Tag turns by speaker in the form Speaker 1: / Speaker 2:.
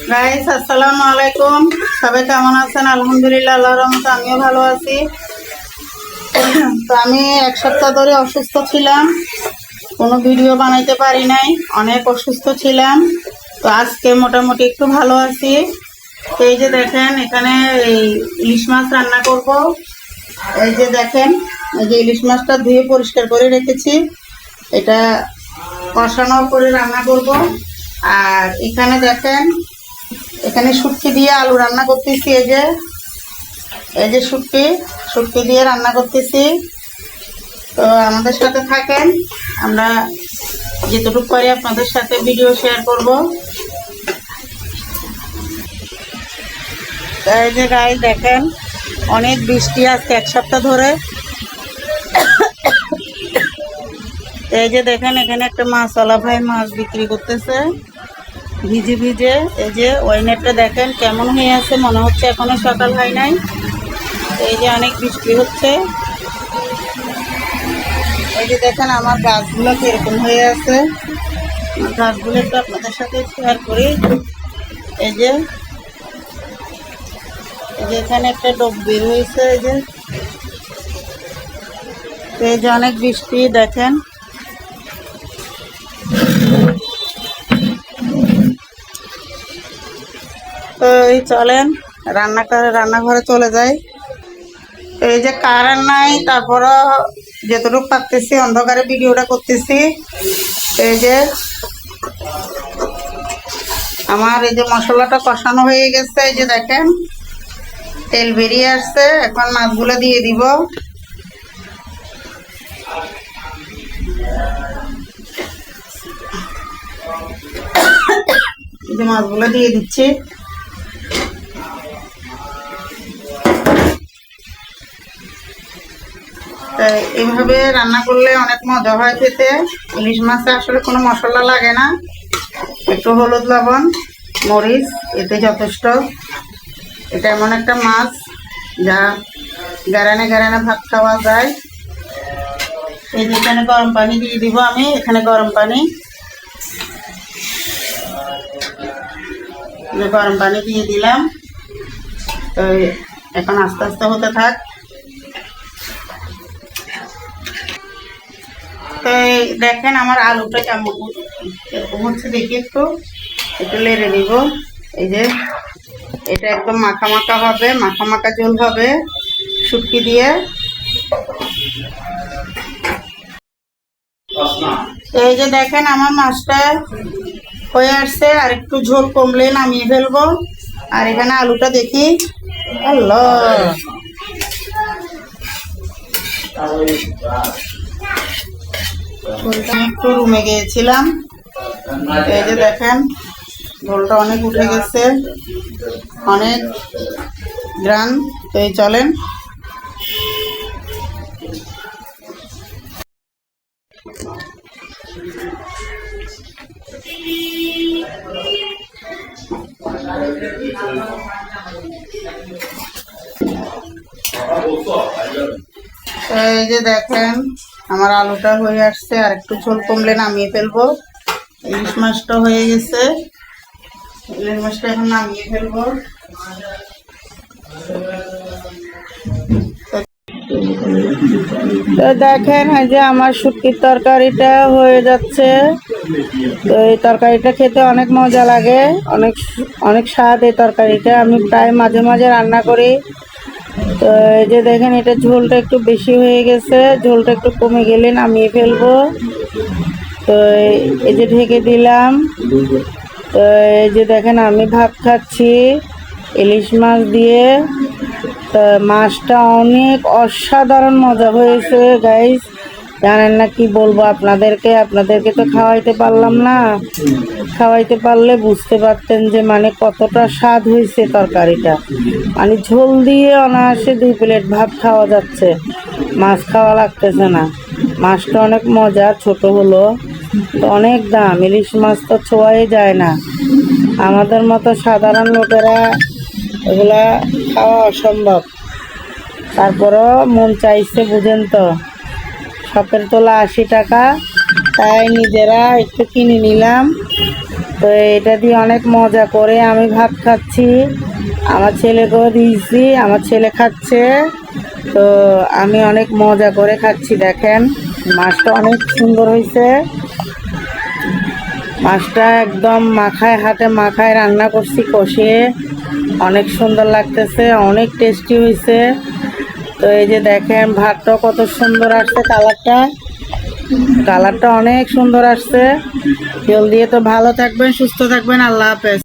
Speaker 1: Guys আসসালামু আলাইকুম। সবাই কেমন আছেন? আলহামদুলিল্লাহ, আল্লাহর রহমতে আমিও ভালো আছি। তো আমি এক সপ্তাহ ধরে অসুস্থ ছিলাম, কোনো ভিডিও বানাইতে পারি নাই, অনেক অসুস্থ ছিলাম। তো আজকে মোটামুটি একটু ভালো আছি। তো এই যে দেখেন, এখানে এই ইলিশ মাছ রান্না করব। এই যে দেখেন, এই যে ইলিশ মাছটা ধুয়ে পরিষ্কার করে রেখেছি, এটা কষানো করে রান্না করব। আর এখানে দেখেন, এখানে শুটকি দিয়ে আলু রান্না করতেছি। এই যে শুটকি দিয়ে রান্না করতেছি। তো আমাদের সাথে থাকেন, আমরা যেটুকু পারি আপনাদের সাথে ভিডিও শেয়ার করব। এই যে গাইস দেখেন, অনেক বৃষ্টি আজকে এক সপ্তাহ ধরে। এই যে দেখেন, এখানে একটা মাছওয়ালা ভাই মাছ বিক্রি করতেছে ভিজে ভিজে। এই যে ওয়েনেটটা দেখেন কেমন হয়ে আছে, মনে হচ্ছে এখনো সকাল হয় নাই। এই যে অনেক বৃষ্টি হচ্ছে। এই যে দেখেন আমার গাছগুলো কিরকম হয়ে আছে, গাছগুলো একটু আপনাদের সাথে শেয়ার করি। এই যে এখানে একটা ডোব বের হয়েছে। এই যে অনেক বৃষ্টি দেখেন। তো এই চলেন রান্নাঘরে চলে যাই। এই যে কারেন্ট নাই, তারপরও যেটুকু পারতেছি অন্ধকারে ভিডিওটা করতেছি। এই যে আমার এই যে মশলাটা কষানো হয়ে গেছে। এই যে দেখেন তেল বেরিয়ে আসছে, এখন মাছগুলো দিয়ে দিব। এই যে মাছগুলো দিয়ে দিচ্ছি। এইভাবে রান্না করলে অনেক মজা হয় খেতে। ইলিশ মাছে আসলে কোনো মশলা লাগে না, একটু হলুদ লবণ মরিচ এতে যথেষ্ট। এটা এমন একটা মাছ যা গারানে গারানে ভাত খাওয়া যায়। এই যে এখানে গরম পানি দিয়ে দিব আমি, এখানে গরম পানি দিয়ে দিলাম। তো এখন আস্তে আস্তে হতে থাক। তো দেখেন আমার আলুটা কেমন এরকম হচ্ছে, দেখি একটু লেড়ে নিব। এই যে এটা একদম মাখা মাখা হবে, মাখা মাখা ঝোল হবে শুটকি দিয়ে। এই যে দেখেন আমার মাছটা হয়ে আসছে, আর একটু ঝোল কমলে নামিয়ে ফেলবো। আর এখানে আলুটা দেখি, আল্লাহ একটু রুমে গিয়েছিলাম। এই যে দেখেন ঝোলটা অনেক উঠে গেছে, অনেক গ্রান। তো এই চলেন। এই যে দেখেন আমার আলুটা হয়ে আসছে, আর একটু ঝোল কমলে নামিয়ে ফেলবো। ইলিশ মাছটা হয়ে গেছে, ইলিশ মাছটা এখন নামিয়ে ফেলবো। তো দেখেন এই যে আমার শুটকির তরকারিটা হয়ে যাচ্ছে। তো এই তরকারিটা খেতে অনেক মজা লাগে, অনেক অনেক স্বাদ এই তরকারিটা। আমি প্রায় মাঝে মাঝে রান্না করি। তো এই যে দেখেন এটা ঝোলটা একটু বেশি হয়ে গেছে, ঝোলটা একটু কমে গেলে নামিয়ে ফেলবো। তো এই যে ঢেকে দিলাম। তো এই যে দেখেন আমি ভাত খাচ্ছি ইলিশ মাছ দিয়ে। তো মাছটা অনেক অসাধারণ মজা হয়েছে গাইস, জানেন না কি বলবো আপনাদেরকে তো খাওয়াইতে পারলাম না। খাওয়াইতে পারলে বুঝতে পারতেন যে মানে কতটা স্বাদ হয়েছে তরকারিটা। মানে ঝোল দিয়ে অনায়াসে 2 প্লেট ভাত খাওয়া যাচ্ছে, মাছ খাওয়া লাগতেছে না। মাছটা অনেক মজা, ছোট হলো তো অনেক দাম। ইলিশ মাছ তো ছোঁয়াই যায় না, আমাদের মতো সাধারণ লোকেরা এগুলা খাওয়া অসম্ভব। তারপরও মন চাইছে, বুঝেন তো, শখের তোলা 80 টাকা, তাই নিজেরা একটু কিনে নিলাম। তো এটা দিয়ে অনেক মজা করে আমি ভাত খাচ্ছি, আমার ছেলেকেও দিয়েছি, আমার ছেলে খাচ্ছে। তো আমি অনেক মজা করে খাচ্ছি। দেখেন মাছটা অনেক সুন্দর হয়েছে, মাছটা একদম মাখায়, হাতে মাখায় রান্না করছি কষিয়ে, অনেক সুন্দর লাগতেছে, অনেক টেস্টি হয়েছে। তো এই যে দেখেন ভাতটা কত সুন্দর আসছে, কালারটা অনেক সুন্দর আসছে। তেল দিয়ে তো ভালো থাকবেন, সুস্থ থাকবেন, আল্লাহ হাফেজ।